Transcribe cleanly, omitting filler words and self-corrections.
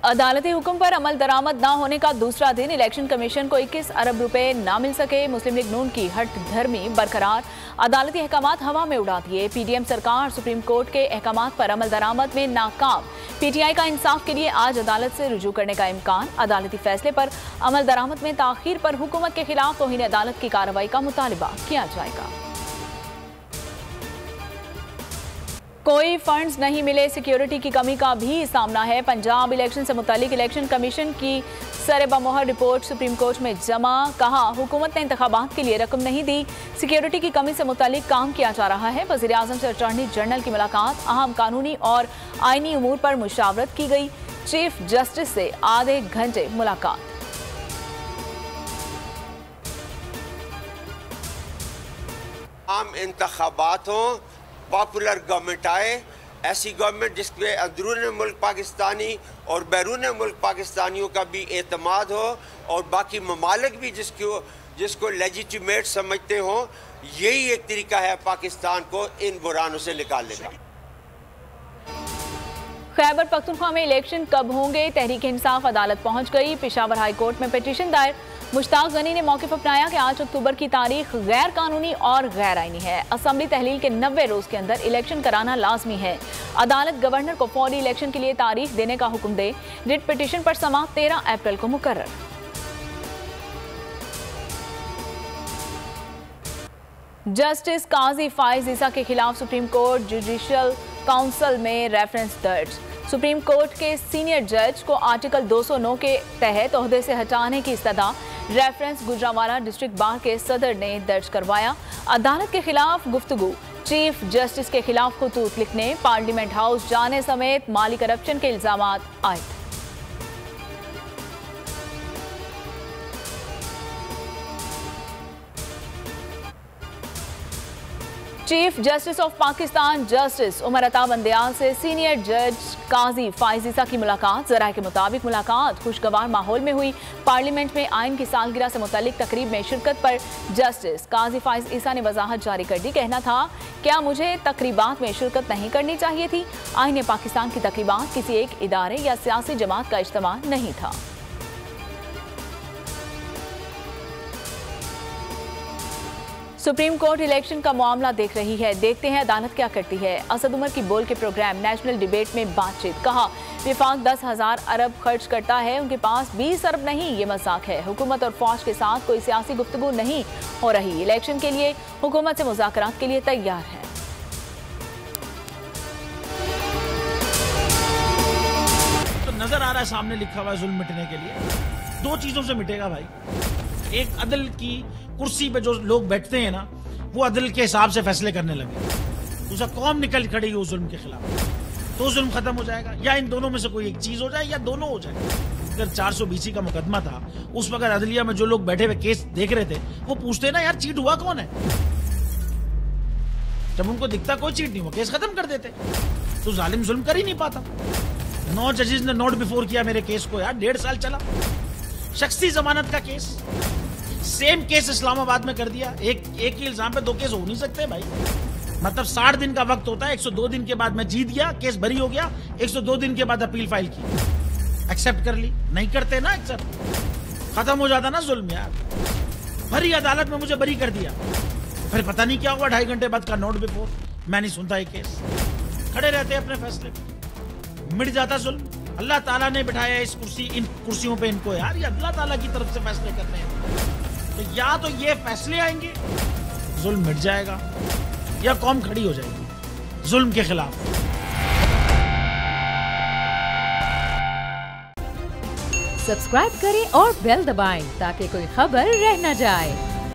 अदालती हुक्म पर अमल दरामद न होने का दूसरा दिन इलेक्शन कमीशन को 21 अरब रुपए न मिल सके। मुस्लिम लीग नून की हट धर्मी बरकरार, अदालती अहकामात हवा में उड़ा दिए। पीडीएम सरकार सुप्रीम कोर्ट के अहकामात पर अमल दरामद में नाकाम। पीटीआई का इंसाफ के लिए आज अदालत से रुजू करने का इम्कान। अदालती फैसले पर अमल दरामद में ताखीर पर हुकूमत के खिलाफ तौहीन अदालत की कार्रवाई का मुतालबा किया जाएगा। कोई फंड्स नहीं मिले, सिक्योरिटी की कमी का भी सामना है। पंजाब इलेक्शन से मुतालिक इलेक्शन कमीशन की सरे-बमोहर रिपोर्ट सुप्रीम कोर्ट में जमा। कहा, हुकूमत ने इंतखाबात के लिए रकम नहीं दी, सिक्योरिटी की कमी से मुतालिक काम किया जा रहा है। वज़ीर आज़म से अटॉर्नी जनरल की मुलाकात, अहम कानूनी और आईनी उमूर पर मुशावरत की गई। चीफ जस्टिस से आधे घंटे मुलाकात। आम इंतखाबात हों, पॉपुलर गवर्नमेंट आए, ऐसी गवर्नमेंट जिसपे अंदरून मुल्क पाकिस्तानी और बैरून मुल्क पाकिस्तानियों का भी एतमाद हो और बाकी ममालिक भी जिसको लेजिटिमेट समझते हों। यही एक तरीका है पाकिस्तान को इन बुरानों से निकालने का। खैबर पख्तूनख्वा में इलेक्शन कब होंगे, तहरीक इंसाफ अदालत पहुंच गई। पेशावर हाई कोर्ट में पिटीशन दायर। मुश्ताक गनी ने मौक़िफ़ अपनाया कि 8 अक्टूबर की तारीख गैर कानूनी और गैर आईनी है। असम्बली तहलील के 90 रोज के अंदर इलेक्शन कराना लाजमी है। अदालत गवर्नर को फौरी इलेक्शन के लिए तारीख देने का हुक्म दे। रिट पिटीशन पर समाअत 13 अप्रैल को मुकर्रर। जस्टिस काजी फाइज ईसा के खिलाफ सुप्रीम कोर्ट जुडिशल काउंसिल में रेफरेंस दर्ज। सुप्रीम कोर्ट के सीनियर जज को आर्टिकल 209 के तहत ओहदे से हटाने की इस्तदा रेफरेंस गुजरांवाला डिस्ट्रिक्ट बार के सदर ने दर्ज करवाया। अदालत के खिलाफ गुफ्तगू, चीफ जस्टिस के खिलाफ खुतूत लिखने, पार्लियामेंट हाउस जाने समेत माली करप्शन के इल्जामात आए। Chief justice of Pakistan justice Umar Ata Bandial से सीनियर जज काजी फाइज ईसा की मुलाकात। ज़राए के मुताबिक मुलाकात खुशगवार माहौल में हुई। पार्लियामेंट में आइन की सालगिरह से मुतालिक तकरीब में शिरकत पर जस्टिस काजी फाइज ईसा ने वजाहत जारी कर दी। कहना था, क्या मुझे तकरीबात में शिरकत नहीं करनी चाहिए थी? आइन पाकिस्तान की तकरीबात किसी एक इदारे या सियासी जमात का इज्तिमा नहीं था। सुप्रीम कोर्ट इलेक्शन का मामला देख रही है, देखते हैं अदालत क्या करती है। असद उमर की बोल के प्रोग्राम नेशनल डिबेट में बातचीत। कहा, विफाक 10,000 अरब खर्च करता है, उनके पास 20 अरब नहीं, ये मजाक है। हुकूमत और फौज के साथ कोई सियासी गुफ्तगू नहीं हो रही। इलेक्शन के लिए हुकूमत से मुज़ाकरात के लिए तैयार है। तो नजर आ रहा है सामने लिखा हुआ है जुल्म मिटने के लिए। दो चीजों से मिटेगा भाई। एक, अदल की कुर्सी पे जो लोग बैठते हैं ना, वो अदल के हिसाब से फैसले करने लगे। दूसरा, कौम निकल खड़ी उस जुल्म के खिलाफ, तो जुल्म खत्म हो जाएगा। या इन दोनों में से कोई एक चीज हो जाए या दोनों हो जाए। अगर 420 का मुकदमा था, उस वक्त अदलिया में जो लोग बैठे हुए केस देख रहे थे, वो पूछते ना, यार चीट हुआ कौन है? जब उनको दिखता कोई चीट नहीं हुआ, केस खत्म कर देते। तो जालिम जुल्म कर ही नहीं पाता। 9 जजेस ने नोट बिफोर किया मेरे केस को, यार 1.5 साल चला। शख्सी जमानत का केस, सेम केस इस्लामाबाद में कर दिया। एक ही इल्जाम पे 2 केस हो नहीं सकते भाई। मतलब 60 दिन का वक्त होता है। 102 दिन के बाद मैं जीत गया, केस बरी हो गया। 102 दिन के बाद अपील फाइल की, एक्सेप्ट कर ली। नहीं करते ना एक्सेप्ट, खत्म हो जाता ना जुल्म यार। भरी अदालत में मुझे बरी कर दिया, फिर पता नहीं क्या हुआ, 2.5 घंटे बाद का नोट बिफोर। मैं नहीं सुनता ये केस, खड़े रहते अपने फैसले पे, मिट जाता जुल्म। अल्लाह ताला ने बिठाया इन कुर्सियों पे इनको यार, ये अल्लाह ताला की तरफ से फैसले करने हैं। तो या तो ये फैसले आएंगे, जुल्म मिट जाएगा, या कौम खड़ी हो जाएगी जुल्म के खिलाफ। सब्सक्राइब करें और बेल दबाएं ताकि कोई खबर रह न जाए।